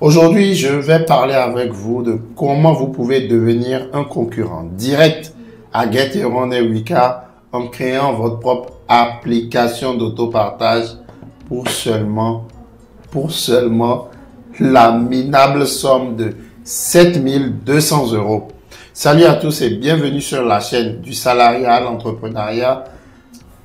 Aujourd'hui, je vais parler avec vous de comment vous pouvez devenir un concurrent direct à Get-Around et Weka en créant votre propre application d'autopartage pour seulement la minable somme de 7200 €. Salut à tous et bienvenue sur la chaîne du salariat à l'entrepreneuriat.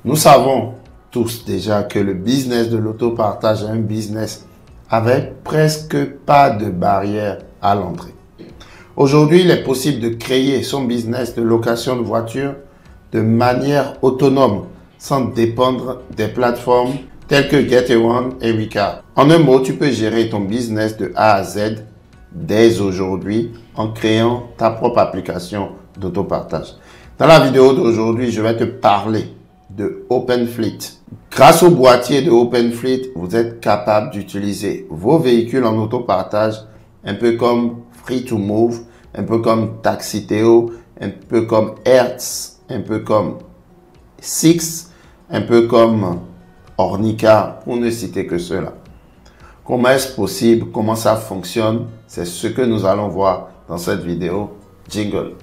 Nous savons tous déjà que le business de l'autopartage est un business avec presque pas de barrière à l'entrée. Aujourd'hui, il est possible de créer son business de location de voitures de manière autonome, sans dépendre des plateformes telles que Get-Around et Weka. En un mot, tu peux gérer ton business de A à Z dès aujourd'hui en créant ta propre application d'autopartage. Dans la vidéo d'aujourd'hui, je vais te parler de OpenFleet. Grâce au boîtier de OpenFleet, vous êtes capable d'utiliser vos véhicules en autopartage, un peu comme Free2Move, un peu comme Taxiteo, un peu comme Hertz, un peu comme Six, un peu comme Ornica, pour ne citer que cela. Comment est-ce possible? Comment ça fonctionne? C'est ce que nous allons voir dans cette vidéo. Jingle.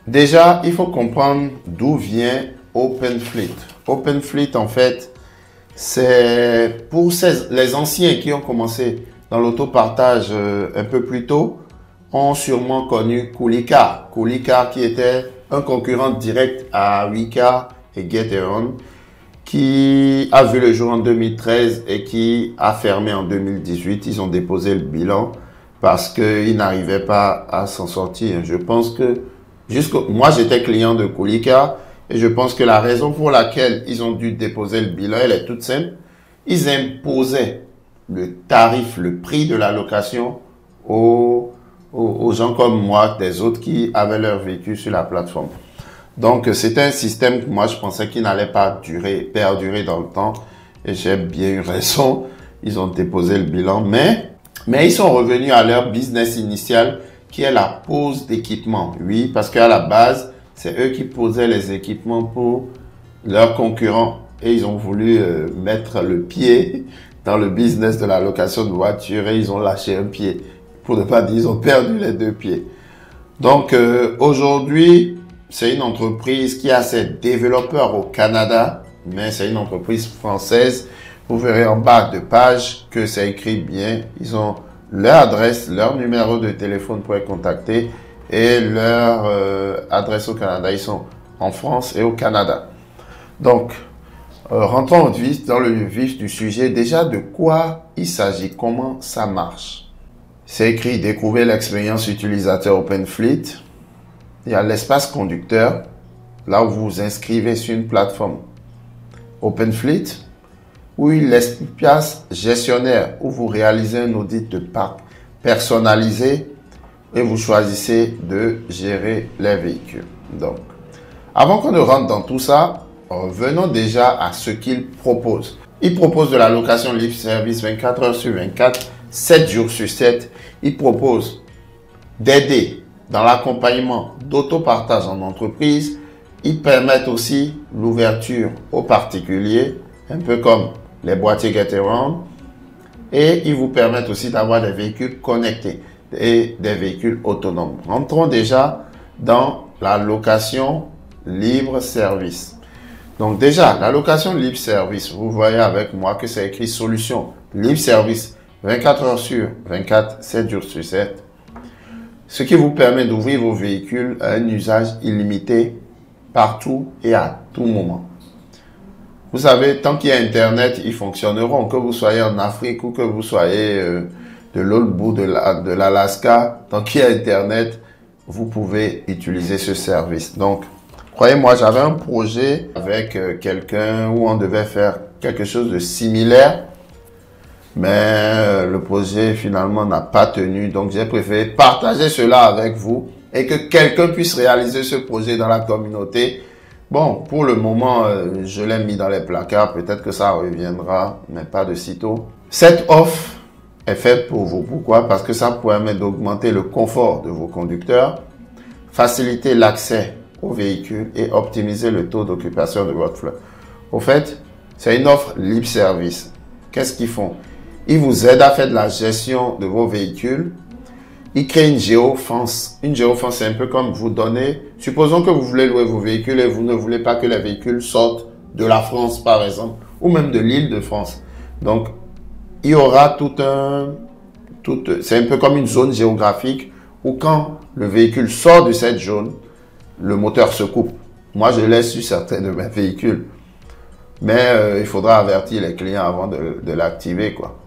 Déjà, il faut comprendre d'où vient OpenFleet. OpenFleet, en fait, c'est pour les anciens qui ont commencé dans l'autopartage un peu plus tôt, ont sûrement connu Coolicar. Coolicar qui était un concurrent direct à Weka et Get-Around, qui a vu le jour en 2013 et qui a fermé en 2018. Ils ont déposé le bilan parce qu'ils n'arrivaient pas à s'en sortir. Je pense que moi, j'étais client de Coolicar et je pense que la raison pour laquelle ils ont dû déposer le bilan, elle est toute simple. Ils imposaient le tarif, le prix de la location aux gens comme moi, des autres qui avaient leur véhicule sur la plateforme. Donc, c'était un système que moi, je pensais qu'il n'allait pas perdurer dans le temps. Et j'ai bien eu raison. Ils ont déposé le bilan. Mais ils sont revenus à leur business initial, qui est la pose d'équipement. Oui, parce qu'à la base, c'est eux qui posaient les équipements pour leurs concurrents. Et ils ont voulu mettre le pied dans le business de la location de voitures et ils ont lâché un pied. Pour ne pas dire, ils ont perdu les deux pieds. Donc, aujourd'hui, c'est une entreprise qui a ses développeurs au Canada, mais c'est une entreprise française. Vous verrez en bas de page que c'est écrit bien. Ils ont leur adresse, leur numéro de téléphone pour être contactés et leur adresse au Canada. Ils sont en France et au Canada. Donc, rentrons dans le vif du sujet. Déjà, de quoi il s'agit? Comment ça marche? C'est écrit « Découvrez l'expérience utilisateur OpenFleet ». Il y a l'espace conducteur, là où vous vous inscrivez sur une plateforme OpenFleet. Oui, l'espace gestionnaire où vous réalisez un audit de parc personnalisé et vous choisissez de gérer les véhicules. Donc, avant qu'on ne rentre dans tout ça, revenons déjà à ce qu'il propose. Il propose de la location libre service 24 heures sur 24, 7 jours sur 7. Il propose d'aider dans l'accompagnement d'autopartage en entreprise. Ils permettent aussi l'ouverture aux particuliers, un peu comme les boîtiers Get-Around, et ils vous permettent aussi d'avoir des véhicules connectés et des véhicules autonomes. Rentrons déjà dans la location libre service. Donc déjà, la location libre service, vous voyez avec moi que c'est écrit solution libre service 24 heures sur 24, 7 jours sur 7. Ce qui vous permet d'ouvrir vos véhicules à un usage illimité partout et à tout moment. Vous savez, tant qu'il y a Internet, ils fonctionneront. Que vous soyez en Afrique ou que vous soyez de l'autre bout de l'Alaska, tant qu'il y a Internet, vous pouvez utiliser ce service. Donc, croyez-moi, j'avais un projet avec quelqu'un où on devait faire quelque chose de similaire, mais le projet finalement n'a pas tenu. Donc, j'ai préféré partager cela avec vous et que quelqu'un puisse réaliser ce projet dans la communauté. Bon, pour le moment, je l'ai mis dans les placards. Peut-être que ça reviendra, mais pas de sitôt. Cette offre est faite pour vous. Pourquoi? Parce que ça permet d'augmenter le confort de vos conducteurs, faciliter l'accès au véhicule et optimiser le taux d'occupation de votre flotte. Au fait, c'est une offre libre service. Qu'est-ce qu'ils font? Ils vous aident à faire de la gestion de vos véhicules. Ils créent une géofence. Une géofence, c'est un peu comme vous donner... Supposons que vous voulez louer vos véhicules et vous ne voulez pas que les véhicules sortent de la France, par exemple, ou même de l'Île-de-France. Donc, il y aura c'est un peu comme une zone géographique où quand le véhicule sort de cette zone, le moteur se coupe. Moi, je laisse sur certains de mes véhicules. Mais il faudra avertir les clients avant de l'activer, quoi.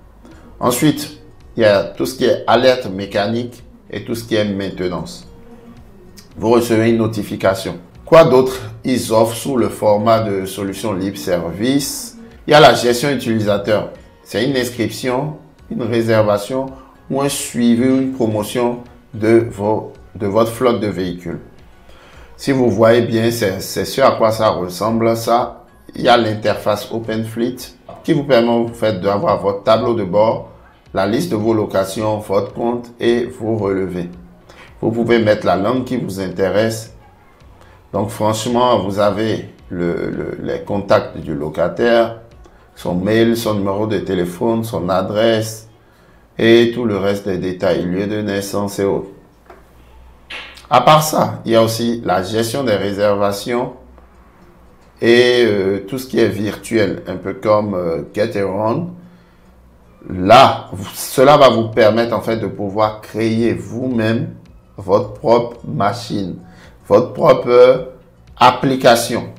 Ensuite, il y a tout ce qui est alerte mécanique et tout ce qui est maintenance. Vous recevez une notification. Quoi d'autre ils offrent sous le format de solution libre service? Il y a la gestion utilisateur. C'est une inscription, une réservation ou un suivi, une promotion de votre flotte de véhicules. Si vous voyez bien, c'est ce à quoi ça ressemble. Ça, il y a l'interface OpenFleet qui vous permet en fait d'avoir votre tableau de bord, la liste de vos locations, votre compte et vos relevés. Vous pouvez mettre la langue qui vous intéresse. Donc franchement, vous avez les contacts du locataire, son mail, son numéro de téléphone, son adresse et tout le reste des détails, lieu de naissance et autres. À part ça, il y a aussi la gestion des réservations et tout ce qui est virtuel, un peu comme Getaround. Là, cela va vous permettre en fait de pouvoir créer vous-même votre propre machine, votre propre application.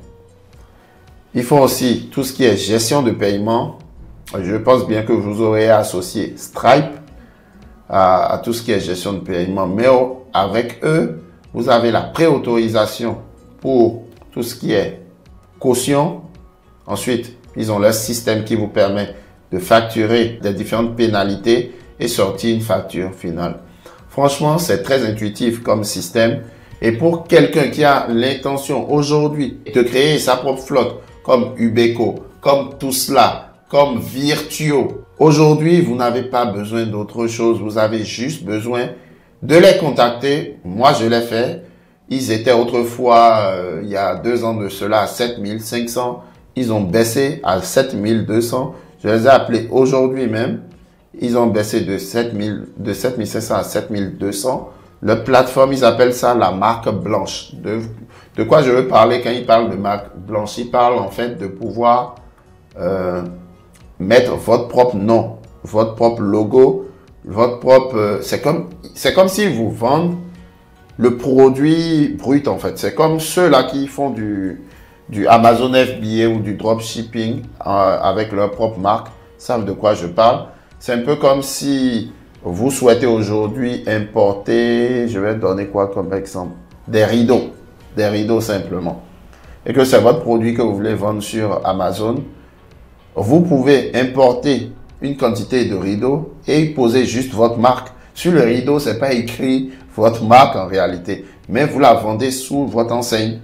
Il faut aussi tout ce qui est gestion de paiement. Je pense bien que vous aurez associé Stripe à tout ce qui est gestion de paiement. Mais avec eux, vous avez la préautorisation pour tout ce qui est caution. Ensuite, ils ont leur système qui vous permet de facturer les différentes pénalités et sortir une facture finale. Franchement, c'est très intuitif comme système. Et pour quelqu'un qui a l'intention aujourd'hui de créer sa propre flotte, comme Ubeco, comme Tousla, comme Virtuo, aujourd'hui, vous n'avez pas besoin d'autre chose. Vous avez juste besoin de les contacter. Moi, je l'ai fait. Ils étaient autrefois, il y a 2 ans de cela, à 7500. Ils ont baissé à 7200. Je les ai appelés aujourd'hui même. Ils ont baissé de 7500 à 7200. Leur plateforme, ils appellent ça la marque blanche. De quoi je veux parler quand ils parlent de marque blanche? Ils parlent en fait de pouvoir mettre votre propre nom, votre propre logo, votre propre... c'est comme s'ils vous vendent le produit brut en fait. C'est comme ceux-là qui font du Amazon FBA ou du dropshipping avec leur propre marque, savent de quoi je parle. C'est un peu comme si vous souhaitez aujourd'hui importer, je vais donner quoi comme exemple? Des rideaux simplement. Et que c'est votre produit que vous voulez vendre sur Amazon. Vous pouvez importer une quantité de rideaux et poser juste votre marque. Sur le rideau, c'est pas écrit votre marque en réalité, mais vous la vendez sous votre enseigne.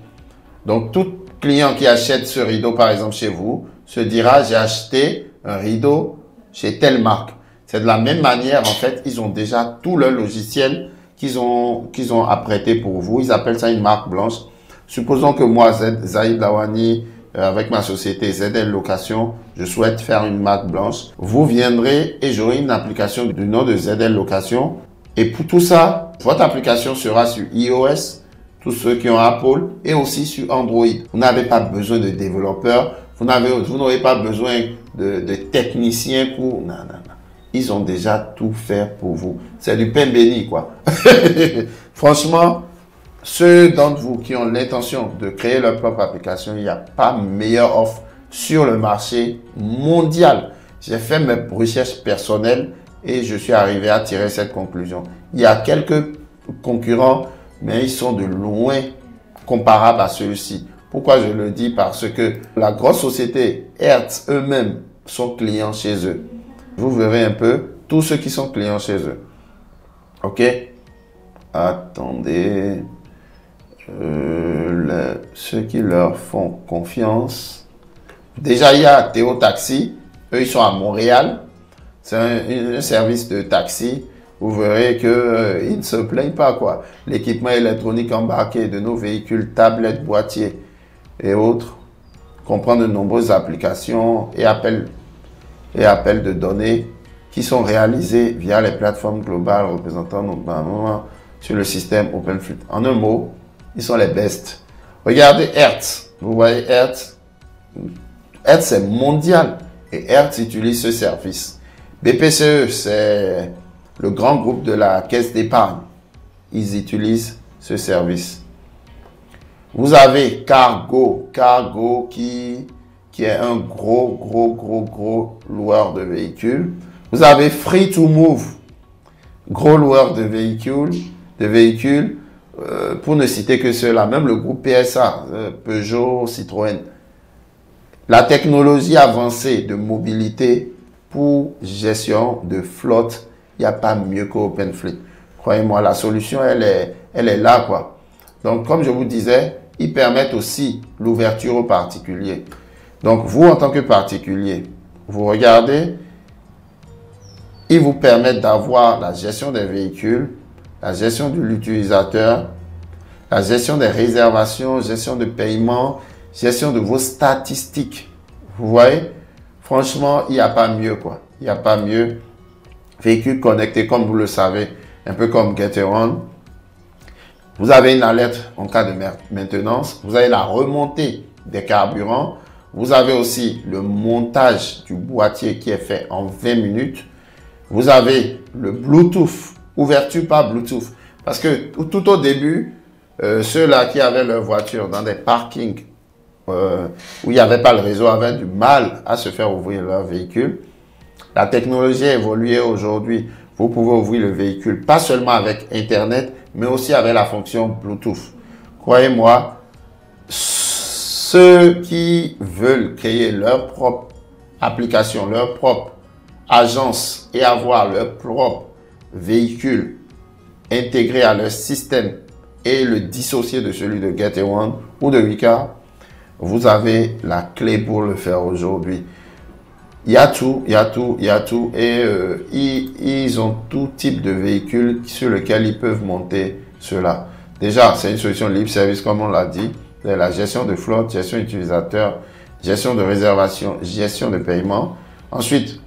Donc, tout client qui achète ce rideau, par exemple, chez vous, se dira, j'ai acheté un rideau chez telle marque. C'est de la même manière, en fait, ils ont déjà tout leur logiciel qu'ils ont apprêté pour vous. Ils appellent ça une marque blanche. Supposons que moi, Zahid Lawani, avec ma société ZL Location, je souhaite faire une marque blanche. Vous viendrez et j'aurai une application du nom de ZL Location. Et pour tout ça, votre application sera sur iOS, tous ceux qui ont Apple, et aussi sur Android. Vous n'avez pas besoin de développeurs, vous n'aurez pas besoin de techniciens pour... Non. Ils ont déjà tout fait pour vous. C'est du pain béni, quoi. Franchement, ceux d'entre vous qui ont l'intention de créer leur propre application, il n'y a pas meilleure offre sur le marché mondial. J'ai fait mes recherches personnelles et je suis arrivé à tirer cette conclusion. Il y a quelques concurrents, mais ils sont de loin comparables à ceux-ci. Pourquoi je le dis? Parce que la grosse société Hertz eux-mêmes sont clients chez eux. Vous verrez un peu tous ceux qui sont clients chez eux. Ok? Attendez. Ceux qui leur font confiance. Déjà, il y a Théo Taxi. Eux, ils sont à Montréal. C'est un service de taxi. vous verrez que il ne se plaignent pas, quoi. L'équipement électronique embarqué de nos véhicules, tablettes, boîtiers et autres comprend de nombreuses applications et appels de données qui sont réalisés via les plateformes globales représentant notamment sur le système OpenFleet. En un mot, ils sont les best. Regardez Hertz. Vous voyez Hertz. Hertz c'est mondial et Hertz utilise ce service. BPCE, c'est le grand groupe de la caisse d'épargne. Ils utilisent ce service. Vous avez Cargo qui est un gros loueur de véhicules. Vous avez Free to Move, gros loueur de véhicules, pour ne citer que ceux-là, même le groupe PSA, Peugeot, Citroën. La technologie avancée de mobilité pour gestion de flotte, il n'y a pas mieux qu'OpenFleet. Croyez-moi, la solution, elle est là, quoi. Donc, comme je vous disais, ils permettent aussi l'ouverture aux particuliers. Donc, vous, en tant que particulier, vous regardez, ils vous permettent d'avoir la gestion des véhicules, la gestion de l'utilisateur, la gestion des réservations, gestion de paiement, gestion de vos statistiques. Vous voyez? Franchement, il n'y a pas mieux, quoi. Il n'y a pas mieux. Véhicule connecté, comme vous le savez, un peu comme Gateron. Vous avez une alerte en cas de maintenance. Vous avez la remontée des carburants. Vous avez aussi le montage du boîtier qui est fait en 20 minutes. Vous avez le Bluetooth, ouverture par Bluetooth. Parce que tout au début, ceux-là qui avaient leur voiture dans des parkings où il n'y avait pas le réseau avaient du mal à se faire ouvrir leur véhicule. La technologie a évolué aujourd'hui. Vous pouvez ouvrir le véhicule pas seulement avec Internet, mais aussi avec la fonction Bluetooth. Croyez-moi, ceux qui veulent créer leur propre application, leur propre agence et avoir leur propre véhicule intégré à leur système et le dissocier de celui de Gateron ou de Wicar, vous avez la clé pour le faire aujourd'hui. Il y a tout, et ils ont tout type de véhicule sur lequel ils peuvent monter cela. Déjà, c'est une solution libre service comme on l'a dit, la gestion de flotte, gestion utilisateur, gestion de réservation, gestion de paiement. Ensuite,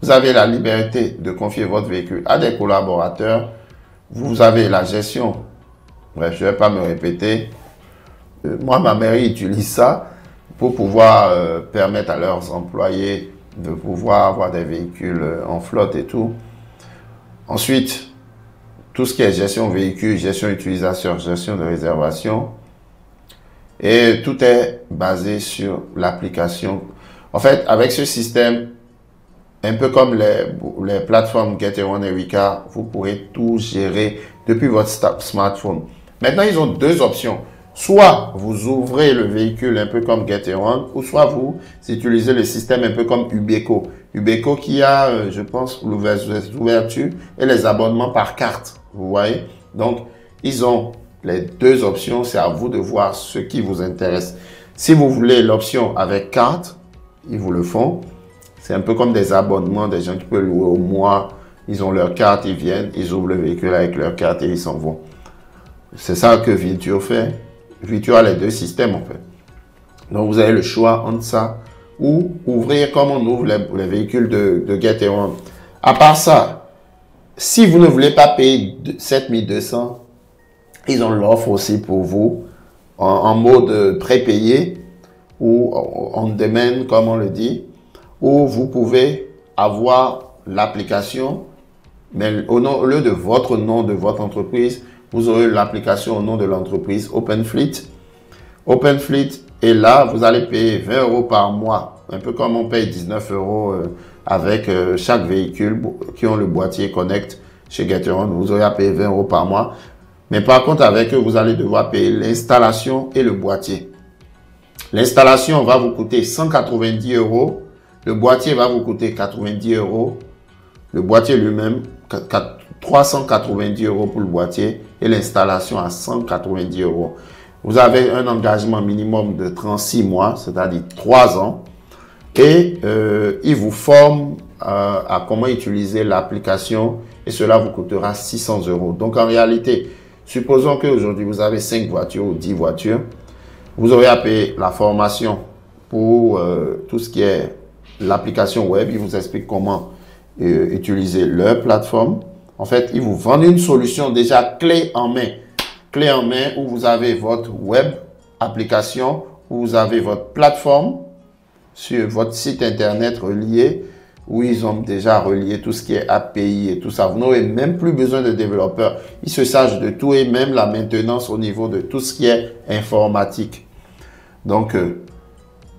vous avez la liberté de confier votre véhicule à des collaborateurs. Vous avez la gestion, bref, je ne vais pas me répéter. Moi, ma mairie utilise ça pour pouvoir permettre à leurs employés de pouvoir avoir des véhicules en flotte et tout. Ensuite, tout ce qui est gestion véhicule, gestion utilisateur, gestion de réservation. Et tout est basé sur l'application. En fait, avec ce système, un peu comme les plateformes Gateron et Wicar, vous pourrez tout gérer depuis votre smartphone. Maintenant, ils ont deux options. Soit vous ouvrez le véhicule un peu comme Gateron, ou soit vous utilisez le système un peu comme Ubeco. Ubeco qui a, je pense, l'ouverture et les abonnements par carte. Vous voyez? Donc, ils ont les deux options. C'est à vous de voir ce qui vous intéresse. Si vous voulez l'option avec carte, ils vous le font. C'est un peu comme des abonnements, des gens qui peuvent louer au mois. Ils ont leur carte, ils viennent, ils ouvrent le véhicule avec leur carte et ils s'en vont. C'est ça que Virtuo fait. Virtuo a les deux systèmes en fait. Donc vous avez le choix entre ça ou ouvrir comme on ouvre les véhicules de Gateron. À part ça, si vous ne voulez pas payer 7200, ils ont l'offre aussi pour vous en mode prépayé ou on demand comme on le dit, où vous pouvez avoir l'application, mais au lieu de votre nom de votre entreprise, vous aurez l'application au nom de l'entreprise OpenFleet. OpenFleet est là, vous allez payer 20 € par mois, un peu comme on paye 19 € avec chaque véhicule qui ont le boîtier Connect chez Gateron. Vous aurez à payer 20 € par mois. Mais par contre, avec eux, vous allez devoir payer l'installation et le boîtier. L'installation va vous coûter 190 €. Le boîtier va vous coûter 90 €. Le boîtier lui-même, 390 € pour le boîtier et l'installation à 190 €. Vous avez un engagement minimum de 36 mois, c'est-à-dire 3 ans. Et ils vous forment à comment utiliser l'application et cela vous coûtera 600 €. Donc en réalité, supposons qu'aujourd'hui vous avez 5 voitures ou 10 voitures, vous aurez à payer la formation pour tout ce qui est l'application web. Il vous explique comment utiliser leur plateforme. En fait, ils vous vendent une solution déjà clé en main. Clé en main où vous avez votre web application, où vous avez votre plateforme sur votre site internet relié, où ils ont déjà relié tout ce qui est API et tout ça. Vous n'aurez même plus besoin de développeurs. Ils se chargent de tout et même la maintenance au niveau de tout ce qui est informatique. Donc,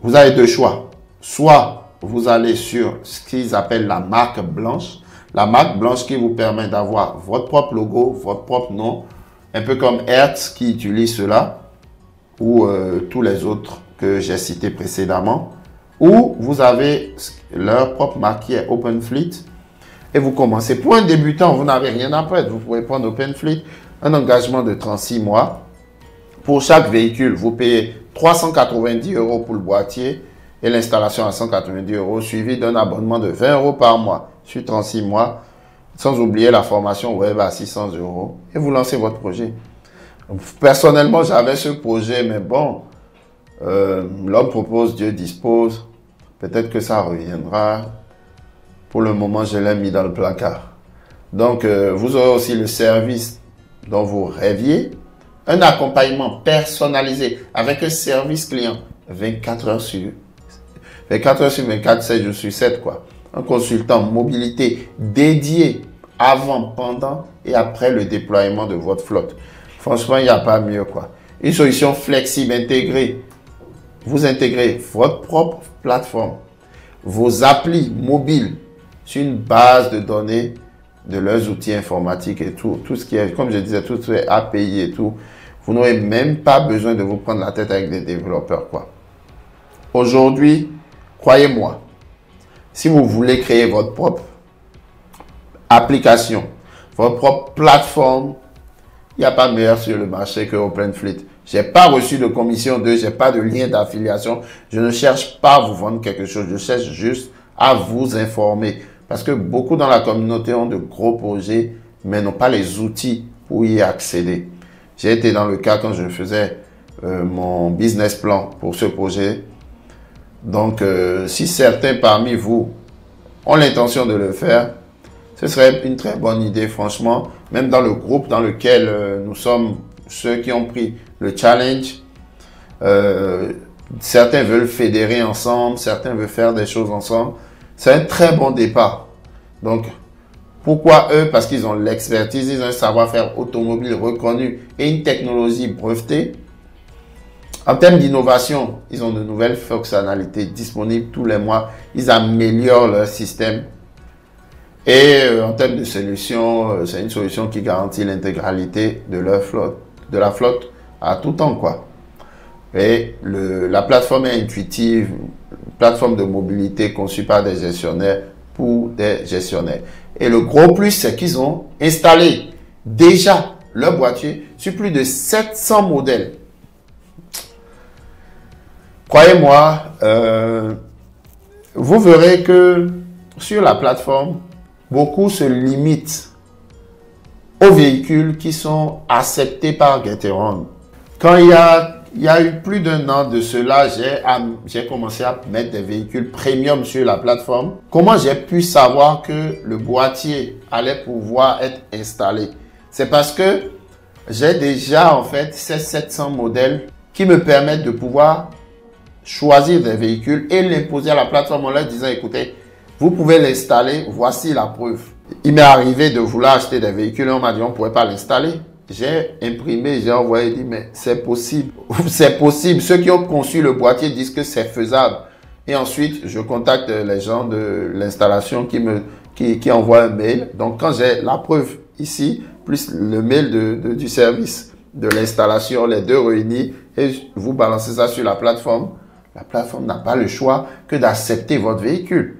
vous avez deux choix. Soit vous allez sur ce qu'ils appellent la marque blanche. La marque blanche qui vous permet d'avoir votre propre logo, votre propre nom, un peu comme Hertz qui utilise cela, ou tous les autres que j'ai cités précédemment. Ou vous avez leur propre marque qui est OpenFleet et vous commencez. Pour un débutant, vous n'avez rien à perdre. Vous pouvez prendre OpenFleet, un engagement de 36 mois. Pour chaque véhicule, vous payez 390 € pour le boîtier et l'installation à 190 €, suivi d'un abonnement de 20 € par mois sur 36 mois, sans oublier la formation web à 600 € et vous lancez votre projet. Personnellement, j'avais ce projet, mais bon, l'homme propose, Dieu dispose. Peut-être que ça reviendra. Pour le moment, je l'ai mis dans le placard. Donc, vous aurez aussi le service dont vous rêviez. Un accompagnement personnalisé avec un service client 24 heures sur 24, 7 jours sur 7, quoi. Un consultant mobilité dédié avant, pendant et après le déploiement de votre flotte. Franchement, il n'y a pas mieux, quoi. Une solution flexible, intégrée. Vous intégrez votre propre plateforme, vos applis mobiles sur une base de données de leurs outils informatiques et tout ce qui est, comme je disais, tout ce qui est API et tout. Vous n'aurez même pas besoin de vous prendre la tête avec des développeurs, quoi. Aujourd'hui, croyez-moi, si vous voulez créer votre propre application, votre propre plateforme, il n'y a pas meilleur sur le marché que OpenFleet. Je n'ai pas reçu de commission je n'ai pas de lien d'affiliation. Je ne cherche pas à vous vendre quelque chose. Je cherche juste à vous informer. Parce que beaucoup dans la communauté ont de gros projets, mais n'ont pas les outils pour y accéder. J'ai été dans le cas quand je faisais mon business plan pour ce projet. Donc, si certains parmi vous ont l'intention de le faire, ce serait une très bonne idée, franchement. Même dans le groupe dans lequel nous sommes, ceux qui ont pris le challenge, certains veulent fédérer ensemble, certains veulent faire des choses ensemble. C'est un très bon départ. Donc, pourquoi eux? Parce qu'ils ont l'expertise, ils ont un savoir-faire automobile reconnu et une technologie brevetée. En termes d'innovation, ils ont de nouvelles fonctionnalités disponibles tous les mois. Ils améliorent leur système. Et en termes de solution, c'est une solution qui garantit l'intégralité de leur flotte, de la flotte à tout temps, quoi. Et la plateforme est intuitive, plateforme de mobilité conçue par des gestionnaires pour des gestionnaires. Et le gros plus, c'est qu'ils ont installé déjà leur boîtier sur plus de 700 modèles. Croyez-moi, vous verrez que sur la plateforme, beaucoup se limitent aux véhicules qui sont acceptés par Getaround. Quand il y a eu plus d'1 an de cela, j'ai commencé à mettre des véhicules premium sur la plateforme. Comment j'ai pu savoir que le boîtier allait pouvoir être installé? C'est parce que j'ai déjà en fait ces 700 modèles qui me permettent de pouvoir choisir des véhicules et l'imposer à la plateforme en leur disant, écoutez, vous pouvez l'installer, voici la preuve. Il m'est arrivé de vouloir acheter des véhicules et on m'a dit on ne pourrait pas l'installer. J'ai imprimé, j'ai envoyé, dit mais c'est possible. C'est possible. Ceux qui ont conçu le boîtier disent que c'est faisable. Et ensuite, je contacte les gens de l'installation qui envoient un mail. Donc quand j'ai la preuve ici, plus le mail du service de l'installation, les deux réunis, et vous balancez ça sur la plateforme n'a pas le choix que d'accepter votre véhicule.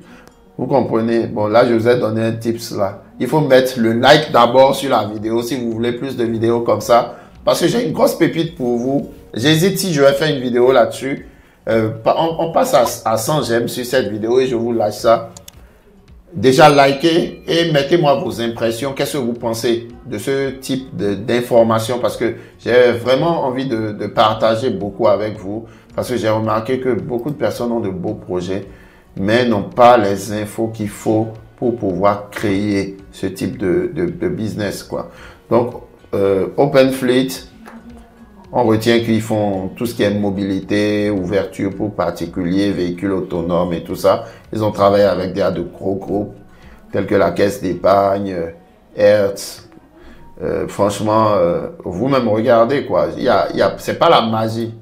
Vous comprenez? Bon, là, je vous ai donné un tips là. Il faut mettre le like d'abord sur la vidéo si vous voulez plus de vidéos comme ça. Parce que j'ai une grosse pépite pour vous. J'hésite si je vais faire une vidéo là-dessus. On passe à 100 j'aime sur cette vidéo et je vous lâche ça. déjà likez et mettez-moi vos impressions. Qu'est-ce que vous pensez de ce type d'informations? Parce que j'ai vraiment envie de partager beaucoup avec vous. Parce que j'ai remarqué que beaucoup de personnes ont de beaux projets, mais n'ont pas les infos qu'il faut pour pouvoir créer ce type de business, quoi. Donc, OpenFleet, on retient qu'ils font tout ce qui est mobilité, ouverture pour particuliers, véhicules autonomes et tout ça. Ils ont travaillé avec des de gros groupes tels que la Caisse d'épargne, Hertz. Franchement, vous-même regardez, quoi. C'est pas la magie.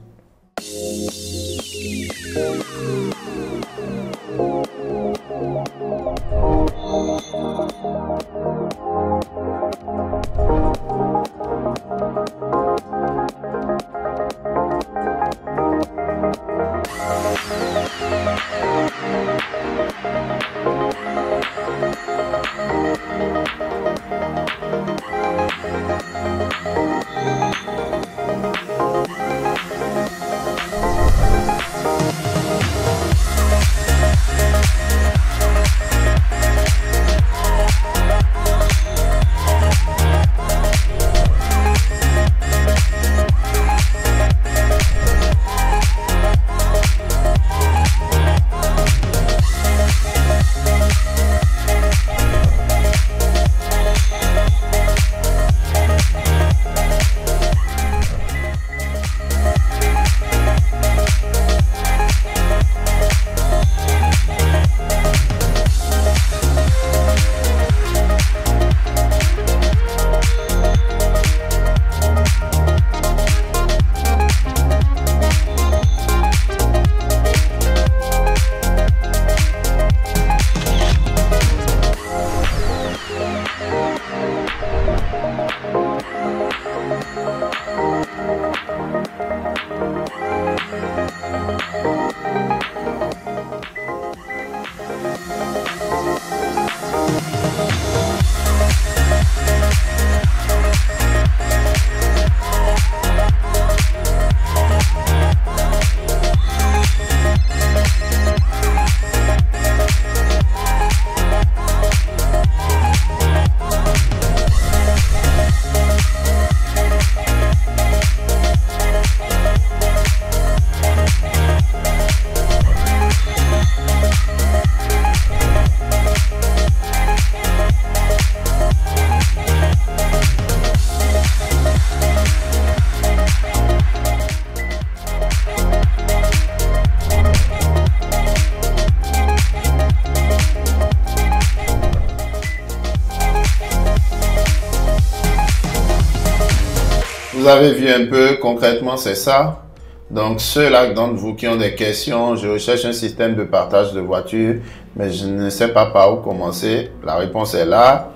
Vous avez vu un peu concrètement, c'est ça. Donc ceux-là d'entre vous qui ont des questions, je recherche un système de partage de voitures, mais je ne sais pas par où commencer. La réponse est là.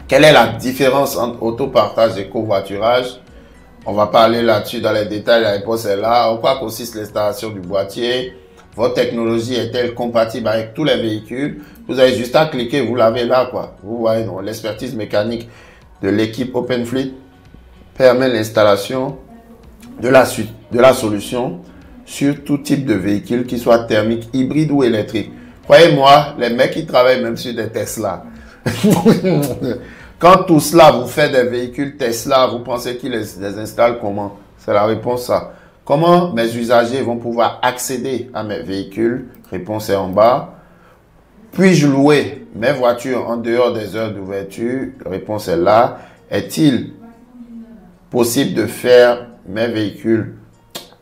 Quelle est la différence entre autopartage et covoiturage? On va pas aller là-dessus dans les détails, la réponse est là. En quoi consiste l'installation du boîtier? Votre technologie est-elle compatible avec tous les véhicules? Vous avez juste à cliquer, vous l'avez là, quoi. Vous voyez, l'expertise mécanique de l'équipe OpenFleet permet l'installation de la solution sur tout type de véhicule, qu'il soit thermique, hybride ou électrique. Croyez-moi, les mecs qui travaillent même sur des Tesla, quand tout cela vous fait des véhicules Tesla, vous pensez qu'ils les installent comment? C'est la réponse ça. Comment mes usagers vont pouvoir accéder à mes véhicules? Réponse est en bas. Puis-je louer mes voitures en dehors des heures d'ouverture? Réponse est là. Est-il possible de faire mes véhicules,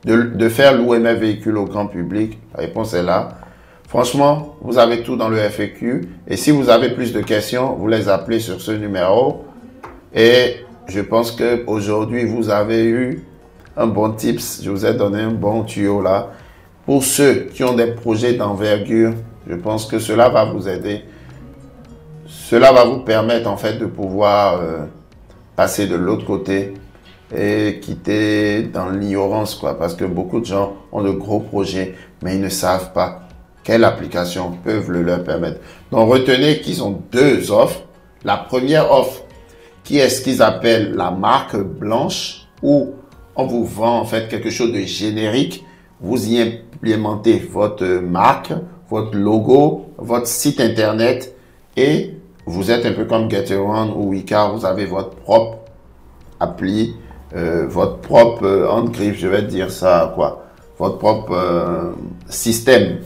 de faire louer mes véhicules au grand public? La réponse est là. Franchement, vous avez tout dans le FAQ. Et si vous avez plus de questions, vous les appelez sur ce numéro. Et je pense qu'aujourd'hui, vous avez eu un bon tips. Je vous ai donné un bon tuyau là. Pour ceux qui ont des projets d'envergure, je pense que cela va vous aider. Cela va vous permettre en fait de pouvoir passer de l'autre côté et quitter dans l'ignorance, quoi. Parce que beaucoup de gens ont de gros projets, mais ils ne savent pas quelles applications peuvent le leur permettre. Donc, retenez qu'ils ont deux offres. La première offre, qui est ce qu'ils appellent la marque blanche, où on vous vend en fait quelque chose de générique. Vous y implémentez votre marque, votre logo, votre site internet et vous êtes un peu comme Getaround ou Weka, vous avez votre propre appli, votre propre handgriff, je vais dire ça quoi, votre propre système.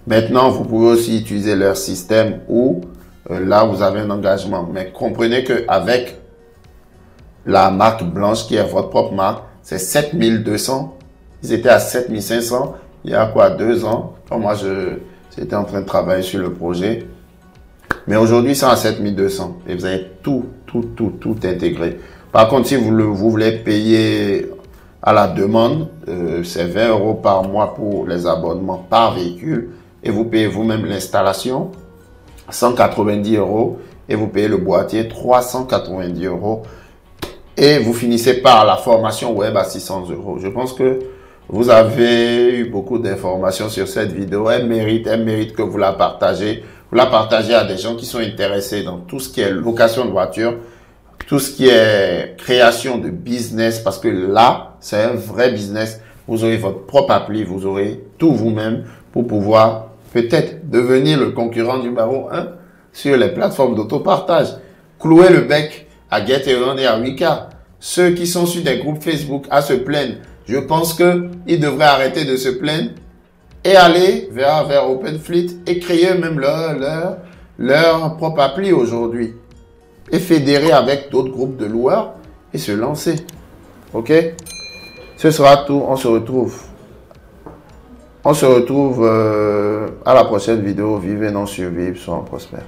Maintenant, vous pouvez aussi utiliser leur système où là, vous avez un engagement. Mais comprenez qu'avec la marque blanche qui est votre propre marque, c'est 7200. Ils étaient à 7500 il y a quoi, 2 ans, quand moi j'étais en train de travailler sur le projet. Mais aujourd'hui, ils sont à 7200 et vous avez tout intégré. Par contre, si vous voulez payer à la demande, c'est 20 € par mois pour les abonnements par véhicule et vous payez vous-même l'installation, 190 € et vous payez le boîtier, 390 € et vous finissez par la formation web à 600 €. Je pense que vous avez eu beaucoup d'informations sur cette vidéo. Elle mérite que vous la partagez. Vous la partagez à des gens qui sont intéressés dans tout ce qui est location de voiture, tout ce qui est création de business, parce que là, c'est un vrai business. Vous aurez votre propre appli, vous aurez tout vous-même pour pouvoir peut-être devenir le concurrent numéro 1 sur les plateformes d'autopartage. Clouer le bec à Getaround et à Weka. Ceux qui sont sur des groupes Facebook à se plaindre, je pense qu'ils devraient arrêter de se plaindre et aller vers OpenFleet et créer même leur propre appli aujourd'hui. Et fédérer avec d'autres groupes de loueurs et se lancer. Ok? Ce sera tout. On se retrouve. À la prochaine vidéo. Vivez, non survivre, soyons prospères.